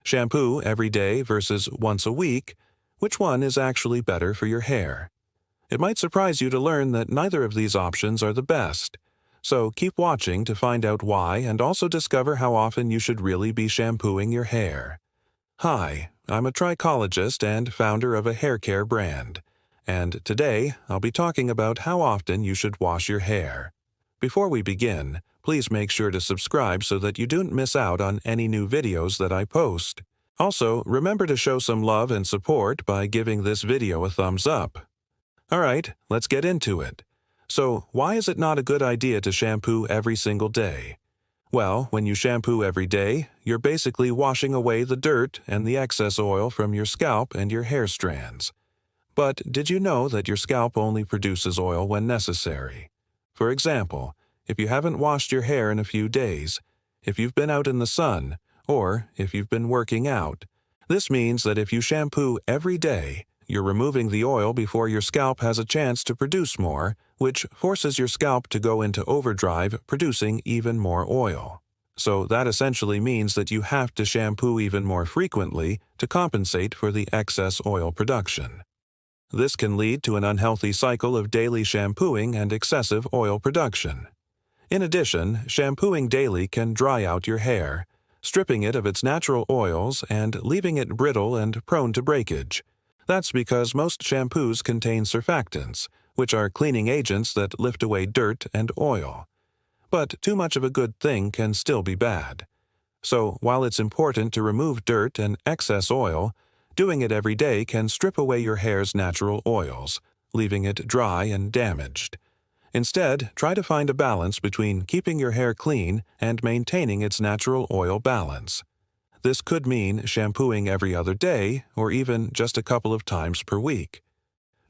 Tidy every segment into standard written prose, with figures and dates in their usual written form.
Shampoo every day versus once a week, which one is actually better for your hair? It might surprise you to learn that neither of these options are the best. So keep watching to find out why and also discover how often you should really be shampooing your hair. Hi, I'm a trichologist and founder of a hair care brand. And today, I'll be talking about how often you should wash your hair. Before we begin, please make sure to subscribe so that you don't miss out on any new videos that I post. Also, remember to show some love and support by giving this video a thumbs up. Alright, let's get into it. So, why is it not a good idea to shampoo every single day? Well, when you shampoo every day, you're basically washing away the dirt and the excess oil from your scalp and your hair strands. But did you know that your scalp only produces oil when necessary? For example, if you haven't washed your hair in a few days, if you've been out in the sun, or if you've been working out, this means that if you shampoo every day, you're removing the oil before your scalp has a chance to produce more, which forces your scalp to go into overdrive, producing even more oil. So that essentially means that you have to shampoo even more frequently to compensate for the excess oil production. This can lead to an unhealthy cycle of daily shampooing and excessive oil production. In addition, shampooing daily can dry out your hair, stripping it of its natural oils and leaving it brittle and prone to breakage. That's because most shampoos contain surfactants, which are cleaning agents that lift away dirt and oil. But too much of a good thing can still be bad. So, while it's important to remove dirt and excess oil, doing it every day can strip away your hair's natural oils, leaving it dry and damaged. Instead, try to find a balance between keeping your hair clean and maintaining its natural oil balance. This could mean shampooing every other day or even just a couple of times per week.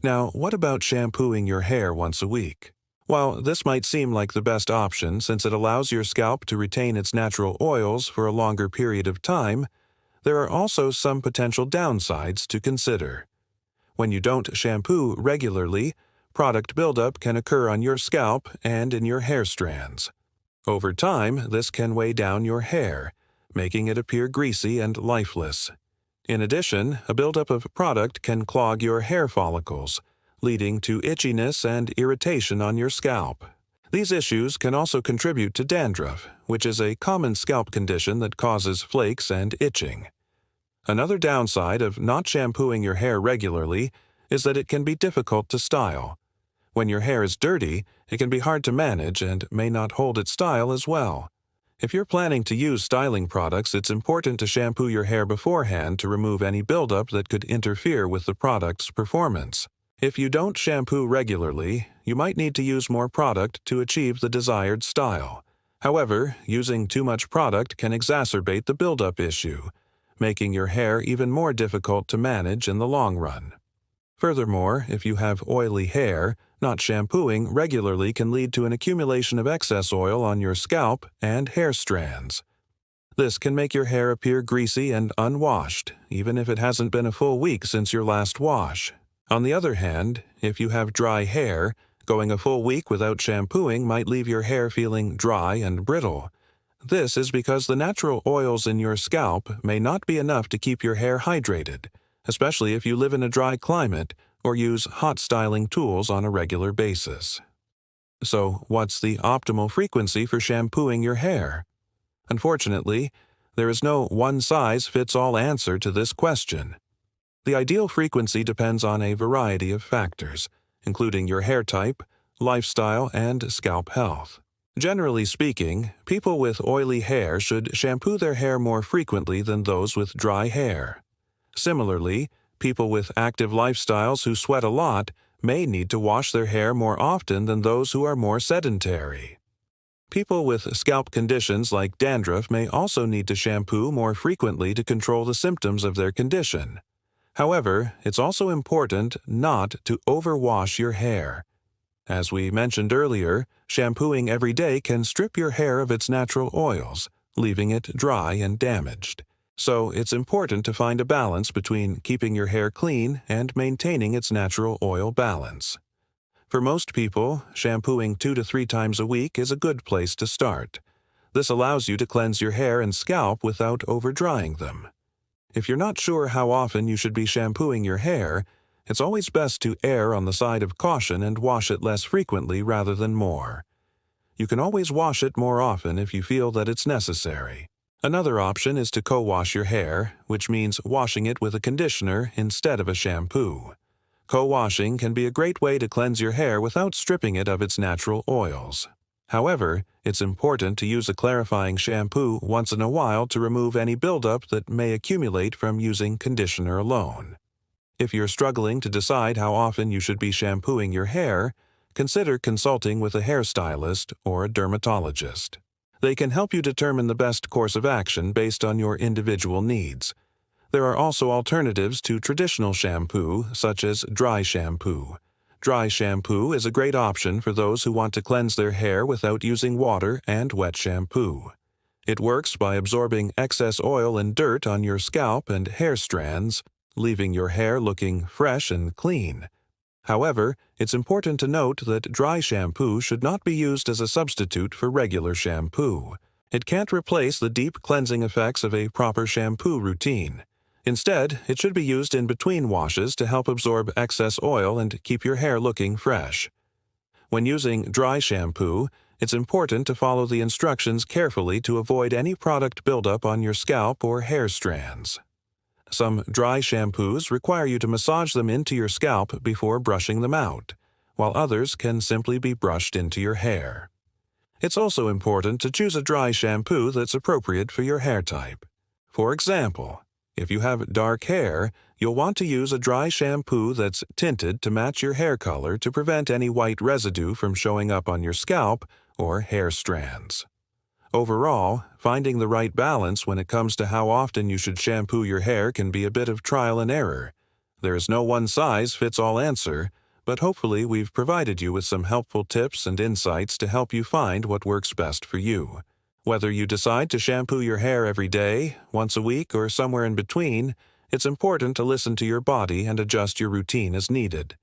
Now, what about shampooing your hair once a week? While this might seem like the best option since it allows your scalp to retain its natural oils for a longer period of time, there are also some potential downsides to consider. When you don't shampoo regularly, product buildup can occur on your scalp and in your hair strands. Over time, this can weigh down your hair, making it appear greasy and lifeless. In addition, a buildup of product can clog your hair follicles, leading to itchiness and irritation on your scalp. These issues can also contribute to dandruff, which is a common scalp condition that causes flakes and itching. Another downside of not shampooing your hair regularly is that it can be difficult to style. When your hair is dirty, it can be hard to manage and may not hold its style as well. If you're planning to use styling products, it's important to shampoo your hair beforehand to remove any buildup that could interfere with the product's performance. If you don't shampoo regularly, you might need to use more product to achieve the desired style. However, using too much product can exacerbate the buildup issue, making your hair even more difficult to manage in the long run. Furthermore, if you have oily hair, not shampooing regularly can lead to an accumulation of excess oil on your scalp and hair strands. This can make your hair appear greasy and unwashed, even if it hasn't been a full week since your last wash. On the other hand, if you have dry hair, going a full week without shampooing might leave your hair feeling dry and brittle. This is because the natural oils in your scalp may not be enough to keep your hair hydrated, especially if you live in a dry climate or use hot styling tools on a regular basis. So, what's the optimal frequency for shampooing your hair? Unfortunately, there is no one-size-fits-all answer to this question. The ideal frequency depends on a variety of factors, including your hair type, lifestyle, and scalp health. Generally speaking, people with oily hair should shampoo their hair more frequently than those with dry hair. Similarly, people with active lifestyles who sweat a lot may need to wash their hair more often than those who are more sedentary. People with scalp conditions like dandruff may also need to shampoo more frequently to control the symptoms of their condition. However, it's also important not to overwash your hair. As we mentioned earlier, shampooing every day can strip your hair of its natural oils, leaving it dry and damaged. So it's important to find a balance between keeping your hair clean and maintaining its natural oil balance. For most people, shampooing 2 to 3 times a week is a good place to start. This allows you to cleanse your hair and scalp without over-drying them. If you're not sure how often you should be shampooing your hair, it's always best to err on the side of caution and wash it less frequently rather than more. You can always wash it more often if you feel that it's necessary. Another option is to co-wash your hair, which means washing it with a conditioner instead of a shampoo. Co-washing can be a great way to cleanse your hair without stripping it of its natural oils. However, it's important to use a clarifying shampoo once in a while to remove any buildup that may accumulate from using conditioner alone. If you're struggling to decide how often you should be shampooing your hair, consider consulting with a hairstylist or a dermatologist. They can help you determine the best course of action based on your individual needs. There are also alternatives to traditional shampoo, such as dry shampoo. Dry shampoo is a great option for those who want to cleanse their hair without using water and wet shampoo. It works by absorbing excess oil and dirt on your scalp and hair strands, leaving your hair looking fresh and clean. However, it's important to note that dry shampoo should not be used as a substitute for regular shampoo. It can't replace the deep cleansing effects of a proper shampoo routine. Instead, it should be used in between washes to help absorb excess oil and keep your hair looking fresh. When using dry shampoo, it's important to follow the instructions carefully to avoid any product buildup on your scalp or hair strands. Some dry shampoos require you to massage them into your scalp before brushing them out, while others can simply be brushed into your hair. It's also important to choose a dry shampoo that's appropriate for your hair type. For example, if you have dark hair, you'll want to use a dry shampoo that's tinted to match your hair color to prevent any white residue from showing up on your scalp or hair strands. Overall, finding the right balance when it comes to how often you should shampoo your hair can be a bit of trial and error. There is no one-size-fits-all answer, but hopefully we've provided you with some helpful tips and insights to help you find what works best for you. Whether you decide to shampoo your hair every day, once a week, or somewhere in between, it's important to listen to your body and adjust your routine as needed.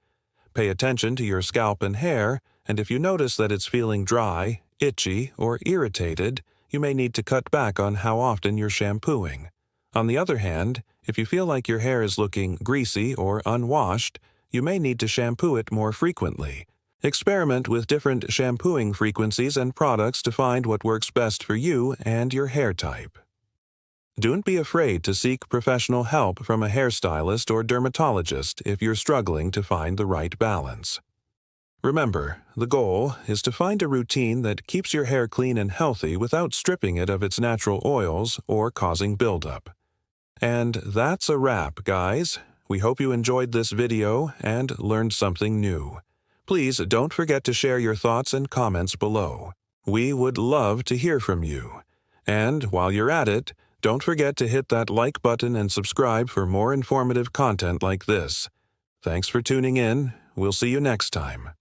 Pay attention to your scalp and hair, and if you notice that it's feeling dry, itchy, or irritated, you may need to cut back on how often you're shampooing. On the other hand, if you feel like your hair is looking greasy or unwashed, you may need to shampoo it more frequently. Experiment with different shampooing frequencies and products to find what works best for you and your hair type. Don't be afraid to seek professional help from a hairstylist or dermatologist if you're struggling to find the right balance. Remember, the goal is to find a routine that keeps your hair clean and healthy without stripping it of its natural oils or causing buildup. And that's a wrap, guys. We hope you enjoyed this video and learned something new. Please don't forget to share your thoughts and comments below. We would love to hear from you. And while you're at it, don't forget to hit that like button and subscribe for more informative content like this. Thanks for tuning in. We'll see you next time.